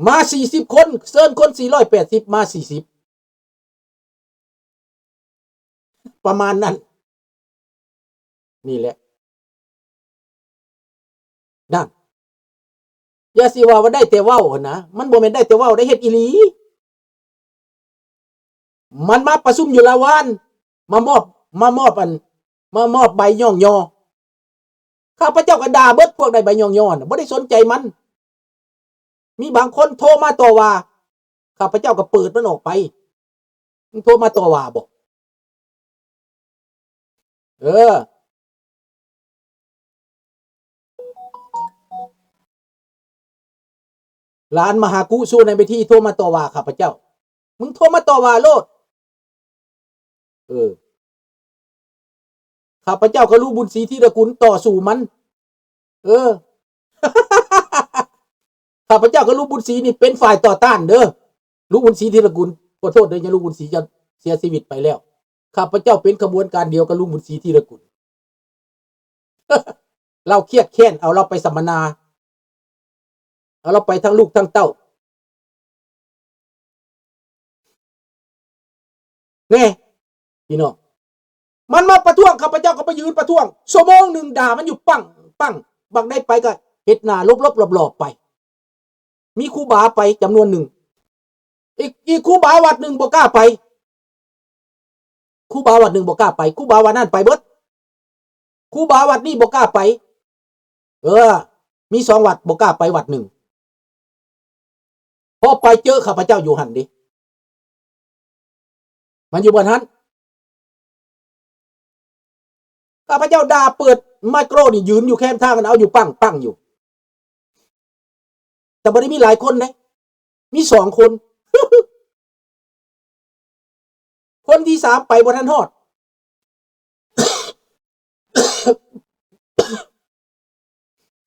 มา40คนเซิร์นคน480มา40ประมาณนั้นนี่แหละนั่นอย่าสิว่าได้แต่เว้านะมันบ่แม่นได้แต่เว้าได้เฮ็ดอีหลีมันมาประชุมอยู่ละวันมามอบใบย่องยอข้าพเจ้าก็ด่าเบิดพวกได้ใบย่องยอน่ะบ่ได้สนใจมันมีบางคนโทรมาต่อว่าข้าพเจ้าก็เปิดมันออกไปมึงโทรมาต่อว่าบ่หลานมหากุสู้ในไปที่โทรมาต่อว่าข้าพเจ้ามึงโทรมาต่อว่าโลดข้าพเจ้าก็รู้บุญศรีธีรกุลต่อสู้มันข้าพเจ้าก็รู้บุญศรีนี่เป็นฝ่ายต่อต้านเด้อรู้บุญศรีธีรกุลขอโทษเด้ออย่ารู้บุญศรีจะเสียชีวิตไปแล้วข้าพเจ้าเป็นขบวนการเดียวกับรู้บุญศรีธีรกุลเราเครียดแค้นเอาเราไปสัมมนาเอาเราไปทั้งลูกทั้งเต้าแน่พี่น้องมันมาประท้วงข้าพเจ้าก็ไปยืนประท้วงชั่วโมงหนึ่งด่ามันอยู่ปังบักได้ไปก็เฮ็ดหน้าลบหลอบไปมีครูบาไปจำนวนหนึ่งอีกครูบาวัดหนึ่งบ่กล้าไปครูบาวัดหนึ่งบ่กล้าไปครูบาวัดนั่นไปเบิดครูบาวัดนี่บ่กล้าไปมี2วัดบ่กล้าไปวัดหนึ่งพอไปเจอข้าพเจ้าอยู่หันดิมันอยู่บนหันข้าพเจ้าด่าเปิดไมโครนี่ยืนอยู่แคมทางกันเอาอยู่ปังอยู่แต่บ่ได้มีหลายคนนะมี2คน คนที่3ไปบ่ทันฮอด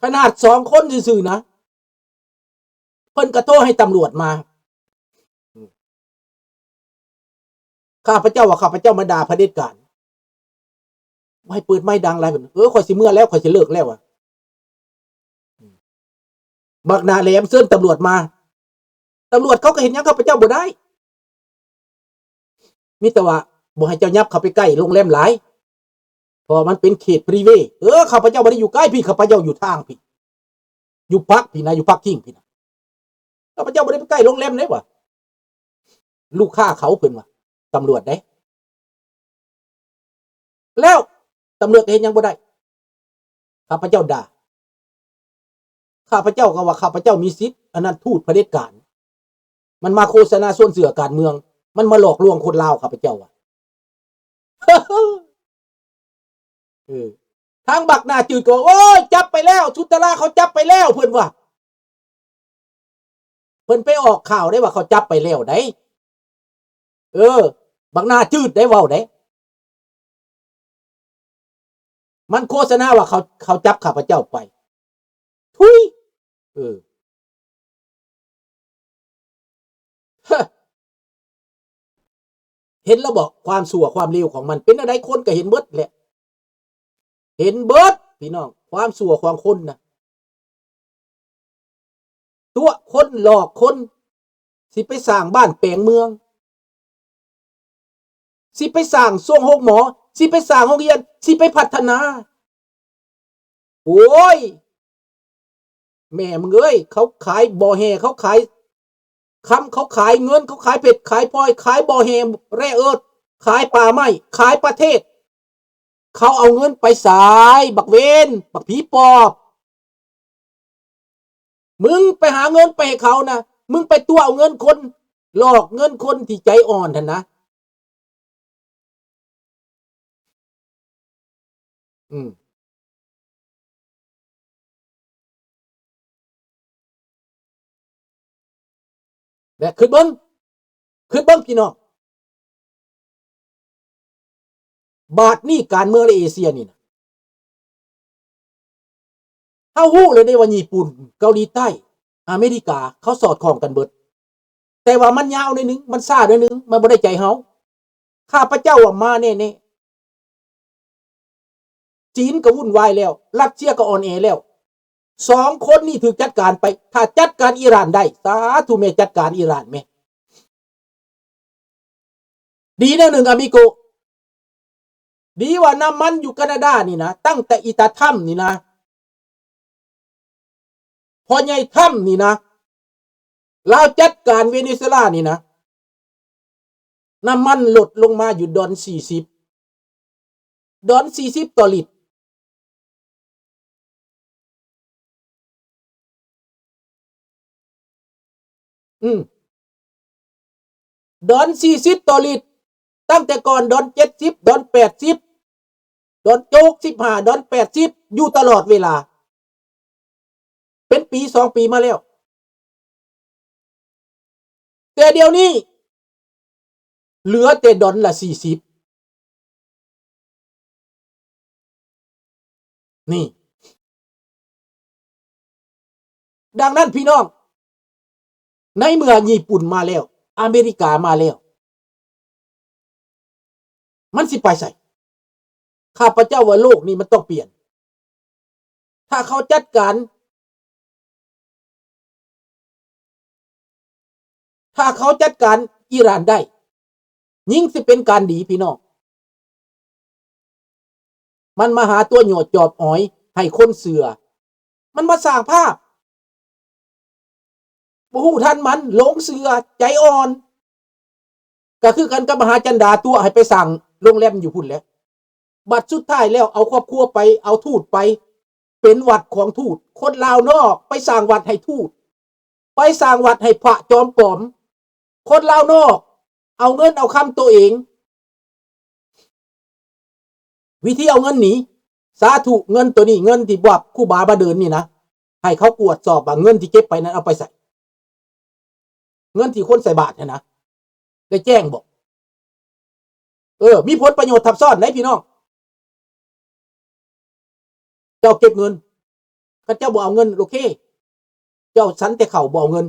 ขนาด2คนซื่อๆนะเพิ่นก็โทรให้ตำรวจมาข้าพเจ้าว่าข้าพเจ้ามาด่าเผด็จการไม่เปิดไม่ดังอะไรแบบข่อยสิเมื่อแล้วข่อยสิเลิกแล้วอ่ะบักนาแหลมเซิร์นตำรวจมาตำรวจเขาก็เห็นยังข้าพเจ้าบ่ได้มีแต่ว่าบ่ให้เจ้ายับเข้าไปใกล้โรงแรมหลายเพราะมันเป็นเขตปริเวทข้าพเจ้าบ่ได้อยู่ใกล้พี่ข้าพเจ้าอยู่ทางพี่อยู่พักพี่นะอยู่พักทิ้งพี่นะข้าพเจ้าบ่ได้ไปใกล้โรงแรมเลยว่ะลูกค้าเขาเพิ่นว่าตำรวจได้แล้วตำรวจเห็นยังบ่ได้ข้าพเจ้าด่าข้าพเจ้าก็ว่าข้าพเจ้ามีสิทธิ์อันนั้นทูตเผด็จการมันมาโฆษณาส่วนเสือการเมืองมันมาหลอกลวงคนลาวข้าพเจ้าว่ะ ทางบักหน้าจืดก็โอ้ยจับไปแล้วชุตราเขาจับไปแล้วเพิ่นว่าเพิ่นไปออกข่าวได้ว่าเขาจับไปแล้วได้บักหน้าจืดได้เว้าได้มันโฆษณาว่าเขาจับข้าพเจ้าไปทุยเห็นแล้วบอกความชั่วความเลวของมันเป็นอะไรคนก็เห็นเบิดแหละเห็นเบิดพี่น้องความชั่วของคนนะตัวคนหลอกคนสิไปสร้างบ้านแปลงเมืองสิไปสร้างส่งโรงหมอสิไปสร้างโรงเรียนสิไปพัฒนาโอ้ยแม่มึงเอ้ยเขาขายบ่อแห่เขาขายเขาขายเงินเขาขายเป็ดขายพลอยขายบ่อแห่แร่เอิร์ธขายป่าไม้ขายประเทศเขาเอาเงินไปสายบักเวนบักผีปอบมึงไปหาเงินไปให้เขานะมึงไปตัวเอาเงินคนหลอกเงินคนที่ใจอ่อนท่านนะแต่ขึ้นเบิ้งพี่น้องบาทนี่การเมืองในเอเชียนี่นะเฮาฮู้เลยได้ว่าญี่ปุ่นเกาหลีใต้อเมริกาเขาสอดคล้องกันเบิดแต่ว่ามันยาวหน่อยนึงมันซ่าหน่อยนึงมันบ่ได้ใจเฮาข้าพเจ้าว่ามาแน่ๆจีนก็วุ่นวายแล้วรัสเซียก็อ่อนแอแล้ว 2 คนนี่ถูกจัดการไปถ้าจัดการอิหร่านได้สาธุแม่จัดการอิหร่านแม่ดีแนวหนึ่งอามิโกดีว่าน้ำมันอยู่แคนาดานี่นะตั้งแต่อิตาถ้ำนี่นะพอใหญ่ถ้ำนี่นะเราจัดการเวเนซุเอลานี่นะน้ำมันลดลงมาอยู่$40ต่อลิตร$40ต่อลิตรตั้งแต่ก่อน$70$80$15 $80อยู่ตลอดเวลาเป็นปี2 ปีมาแล้วแต่เดี๋ยวนี้เหลือแต่$40นี่ดังนั้นพี่น้องในเมื่อญี่ปุ่นมาแล้วอเมริกามาแล้วมันสิไปใส่ข้าพเจ้าว่าโลกนี้มันต้องเปลี่ยนถ้าเขาจัดการอิหร่านได้ยิ่งสิเป็นการดีพี่น้องมันมาหาตัวโยดจอบอ้อยให้คนเสือมันมาสร้างภาพบ่ฮู้ทันมันหลงเสือใจอ่อนก็คือกันกับมหาจันดาตัวให้ไปสั่งโรงแรมอยู่พุ่นแล้วบัดสุดท้ายแล้วเอาครอบครัวไปเอาทูตไปเป็นวัดของทูตคนลาวนอกไปสร้างวัดให้ทูตไปสร้างวัดให้พระจอมปลอมคนลาวนอกเอาเงินเอาคำตัวเองวิธีเอาเงินหนีสาธุเงินตัวนี้เงินที่บวบครูบามาเดินนี่นะให้เขาตรวจสอบว่าเงินที่เก็บไปนั้นเอาไปใส่เงินที่คนใส่บาตรเนี่ยนะได้แจ้งบอกมีผลประโยชน์ทับซ้อนไหนพี่น้องเจ้าเก็บเงินข้าเจ้าบ่เอาเงินโอเคเจ้าสันแต่เข่าบ่เอาเงิน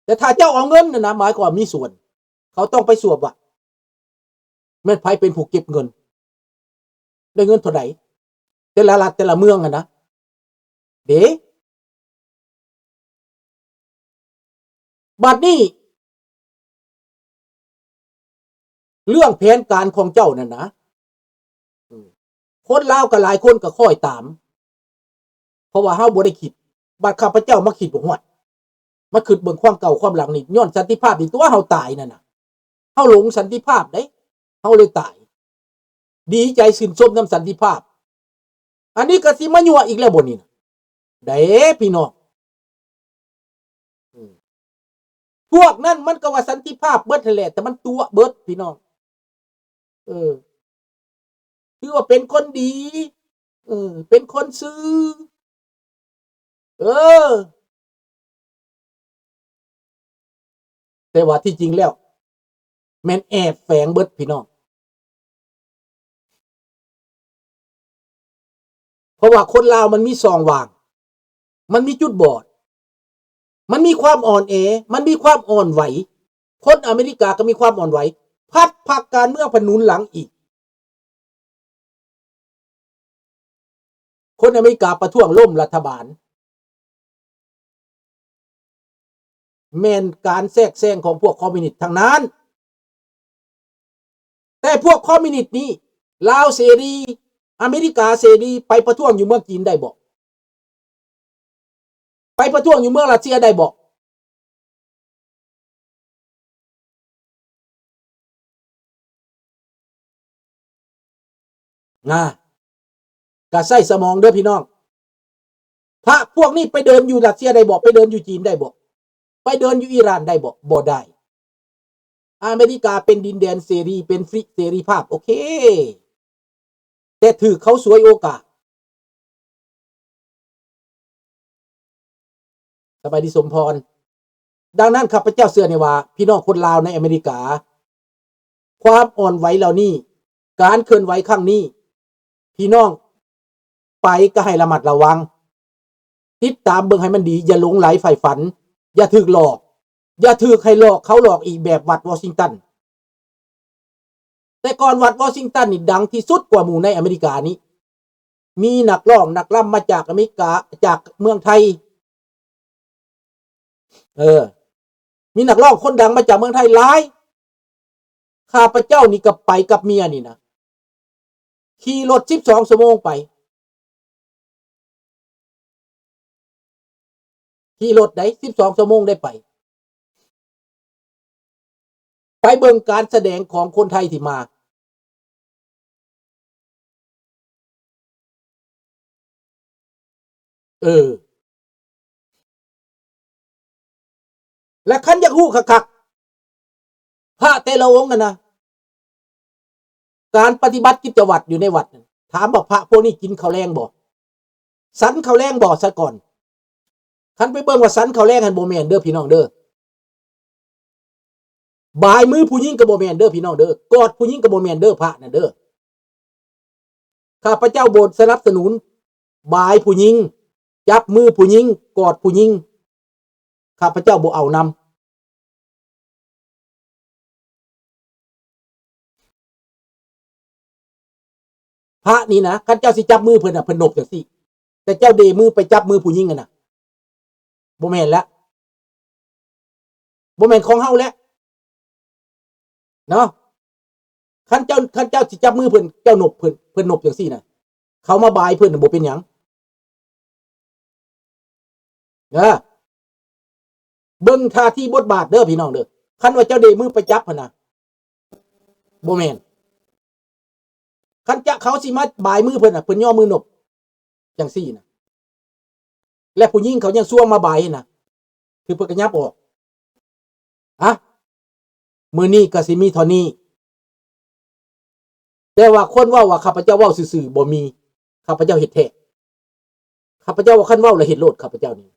แต่ถ้าเจ้าเอาเงินนะหมายความมีส่วนเขาต้องไปสวบว่าแม่นไผเป็นผู้เก็บเงินได้เงินเท่าไหร่แต่ละรัฐแต่ละเมืองนะเด้บัดนี้เรื่องแผนการของเจ้านั่นนะคนลาวกับหลายคนก็ค่อยตามเพราะว่าเฮาบ่ได้คิดบัดข้าพเจ้ามาคิดบ่ฮอดมาคิดเบิ่งความเก่าความหลังนี่ย้อนสันติภาพนี่ตัวเฮาตายนั่นน่ะเฮาหลงสันติภาพเด้เฮาเลยตายดีใจชื่นชมนำสันติภาพอันนี้ก็สิมายั่วอีกแล้วบ่นี่เด้พี่น้องพวกนั้นมันก็ว่าสันติภาพเบิดนั่นแหละแต่มันตัวเบิดพี่น้องคือว่าเป็นคนดีเป็นคนซื่อแต่ว่าที่จริงแล้วแม่นแอบแฝงเบิดพี่น้องเพราะว่าคนลาวมันมี2ว่างมันมีจุดบอดมันมีความอ่อนแอมันมีความอ่อนไหวคนอเมริกาก็มีความอ่อนไหวพัดพรรคการเมืองพนุนหลังอีกคนอเมริกาประท้วงล้มรัฐบาลแม่นการแทรกแซงของพวกคอมมิวนิสต์ทางนั้นแต่พวกคอมมิวนิสต์นี้ลาวเสรีอเมริกาเสรีไปประท้วงอยู่เมืองจีนได้บ่ไปประท้วงอยู่เมืองรัสเซียได้บ่ก็ใส่สมองเด้อพี่น้องพระพวกนี้ไปเดินอยู่รัสเซียได้บ่ไปเดินอยู่จีนได้บ่ไปเดินอยู่อิหร่านได้บ่ได้อเมริกาเป็นดินแดนเสรีเป็นฟรีเสรีภาพโอเคแต่ถือเขาสวยโอกาสสบายดีสมพรดังนั้นข้าพเจ้าเชื่อในว่าพี่น้องคนลาวในอเมริกาความอ่อนไหวเหล่านี้การเคลื่อนไหวครั้งนี้พี่น้องไปก็ให้ระมัดระวังติดตามเบิ่งให้มันดีอย่าหลงไหลใฝ่ฝันอย่าถูกหลอกอย่าถูกให้หลอกเขาหลอกอีกแบบวัดวอชิงตันแต่ก่อนวัดวอชิงตันนี่ดังที่สุดกว่าหมู่ในอเมริกานี้ มีนักร้องนักร่ำมาจากอเมริกาจากเมืองไทยมีนักร้องคนดังมาจากเมืองไทยหลายข้าพเจ้านี่ก็ไปกับเมียนี่นะขี่รถ12 ชั่วโมงไปขี่รถได้12 ชั่วโมงได้ไปเบิ่งการแสดงของคนไทยที่มาและคันอยากฮู้คักๆพระแต่ละองค์นะการปฏิบัติกิจวัตรอยู่ในวัดถามบอกพระพวกนี้กินข้าวแรงบ่สันข้าวแรงบ่ซะก่อนคันไปเบิ่งว่าสันข้าวแรงหันบ่แม่นเด้อพี่น้องเด้อบายมือผู้หญิงก็บ่แม่นเด้อพี่น้องเด้อกอดผู้หญิงก็บ่แม่นเด้อพระนั่นเด้อข้าพเจ้าโบสถ์สนับสนุนบายผู้หญิงจับมือผู้หญิงกอดผู้หญิงข้าพเจ้าบ่เอานำพระนี่นะคันเจ้าสิจับมือเพิ่นน่ะเพิ่นนบจังซี่แต่เจ้าเดมือไปจับมือผู้หญิงกันน่ะบ่แม่นแล้วบ่แม่นของเฮาแล้วเนาะคันเจ้าสิจับมือเพิ่นเจ้านบเพิ่นนบจังซี่น่ะเขามาบายเพิ่นน่ะบ่เป็นหยังเบิ่งท่าที่บทบาทเด้อพี่น้องเด้อคันว่าเจ้าเดมือไปจับหั่นน่ะบ่แม่นคันจะเขาสิมาบายมือเพิ่นน่ะเพิ่นย่อมือนบจังซี่น่ะและผู้หญิงเขายังซ่วงมาบายน่ะคือเพิ่นก็ยับออกมื้อนี้ก็สิมีเท่านี้แต่ว่าคนเว้าว่าข้าพเจ้าเว้าซื่อๆบ่มีข้าพเจ้าเฮ็ดแท้ข้าพเจ้าว่าคันเว้าแล้วเฮ็ดโลดข้าพเจ้านี่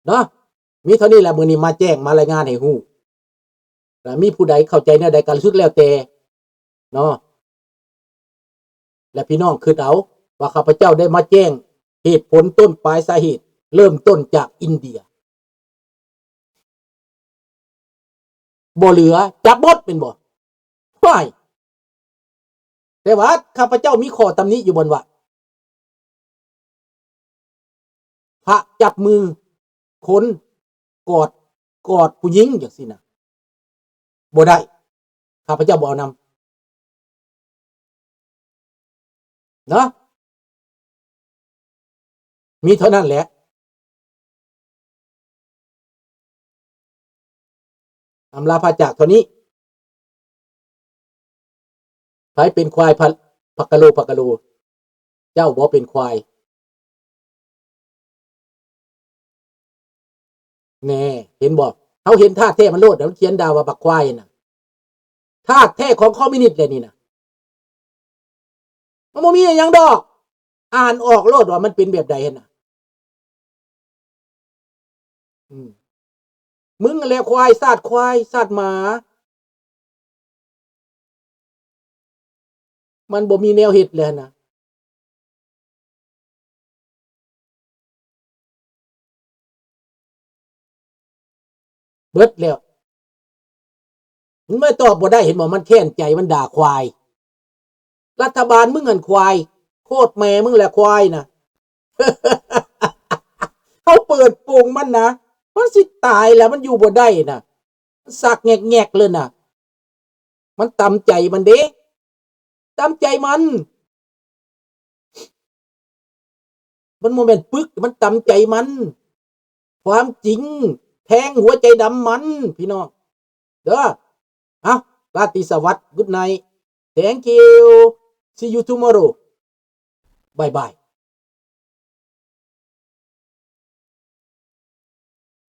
เนาะมีเท่านี้แหละมื้อนี้มาแจ้งมารายงานให้ฮู้แล้วมีผู้ใดเข้าใจแนวใดก็สุดแล้วแต่เนาะและพี่น้องคิดเอาว่าข้าพเจ้าได้มาแจ้งเหตุผลต้นปลายสาเหตุเริ่มต้นจากอินเดียบ่เหลือจับหมดเป็นบ่ว้ายแต่ว่าข้าพเจ้ามีข้อตำหนิอยู่บนว่าพระจับมือคนกอดผู้หญิงจังซี่น่ะบ่ได้ข้าพเจ้าบ่เอานำเนาะมีเท่านั้นแหละอำลาพาจากเท่านี้ไผเป็นควายพักกะโลเจ้าบ่เป็นควายแน่เห็นบ่เฮาเห็นท่าแท้มันโลดแล้วเขียนดาวว่าบักควายน่ะท่าแท้ของคอมมิวนิสต์เลยนี่น่ะมันบ่มีหยังดอกอ่านออกโลดว่ามันเป็นแบบใดหั่นน่ะมึงนั่นแหละควายซาดหมามันบ่มีแนวเฮ็ดเลยนะเบิดแล้วมันไม่ตอบบ่ได้เห็นบ่มันแค้นใจมันด่าควายรัฐบาลมึงหันควายโคตรแม่มึงแหละควายนะ เขาเปิดโปงมันนะมันสิตายแล้วมันอยู่บ่ได้นะสักแงกเลยนะมันตำใจมันเด้ตำใจมันโมเมนต์ปึกมันตำใจมันความจริงแทงหัวใจดำมันพี่น้องเด้อเอาราตรีสวัสดิ์ good night thank you see you tomorrow bye bye